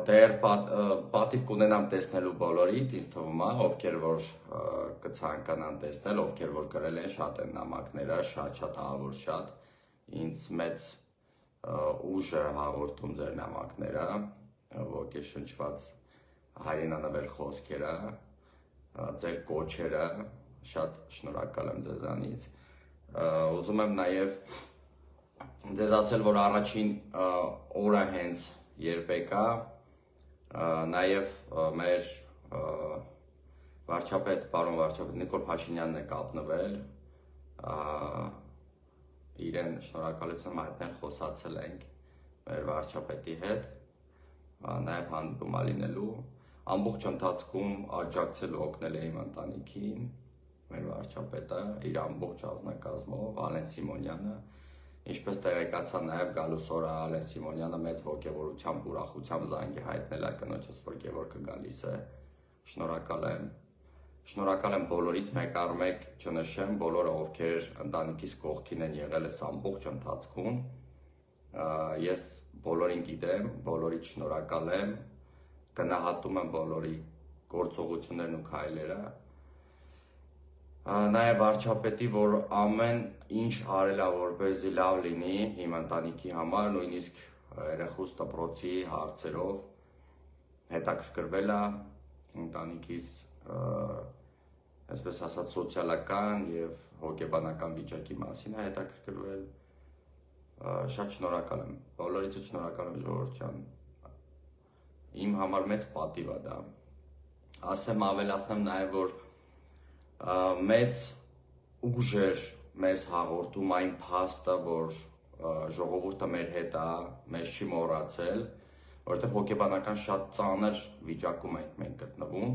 դեռ պատիվ կունենամ տեսնելու բոլորիդ, ինձ թվում է, ովքեր որ կցանկանան տեսնել, ովքեր որ գրել են, շատ են նամակները, շատ ահավոր շատ, ինձ մեծ ուժ է հաղորդում ձեր նամակները, ոգեշնչված հայրենանվեր խոսքերը, ձեր կոչերը, շատ շնորհակալ եմ ձեզանից, ուզում եմ նաև ձեզ ասել, որ առաջին օրը հենց երբ եկա, նաև մեր վարչապետ, պարոն վարչապետ Նիկոլ Փաշինյանն է կապնվել, իրեն շնորհակալություն հայտնել, խոսացել ենք մեր վարչապետի հետ, նաև հանդիպում լինելու, ամբողջ ընթացքում աջակցելու օգնել է իմ ընտանիքին, մեր վարչապետը, իր ամբողջ անձնակազմով, Ալեն Սիմոնյանը, ինչպես տեղեկացա նաև գալուս օրը Ալեն Սիմոնյանը մեծ ոգևորությամբ, ուրախությամբ զանգի հայտնել է կնոջս, որ Գևորգը գալիս է, շնորհակալ եմ բոլորից, մեկ առ մեկ չնշեմ, բոլորը ովքեր ընտանիքիս կողքին են եղել այս ամբողջ ընթացքում, ես բոլորին գիտեմ, բոլորից շնորհակալ եմ, գնահատում եմ բոլորի գործողություններն ու քայլերը, նաև վարչապետի, որ ամեն ինչ արել է, որպեսզի լավ լինի իմ ընտանիքի համար, նույնիսկ երեխուս դպրոցի հարցերով հետաքրքրվել է ընտանիքիս, այսպես ասած, սոցիալական և հոգեբանական վիճակի մասին է հետաքրքրվել, շատ շնորհակալ եմ, բոլորիցս շնորհակալ եմ ժողովուրդ ջան, իմ համար մեծ պատիվ է դա, ասեմ ավելացնեմ նաև, որ մեծ ուժ էր մեզ հաղորդում այն փաստը, որ ժողովուրդը մեր հետ է, մեզ չի մոռացել, որովհետև հոգեբանական շատ ծանր վիճակում ենք մենք գտնվում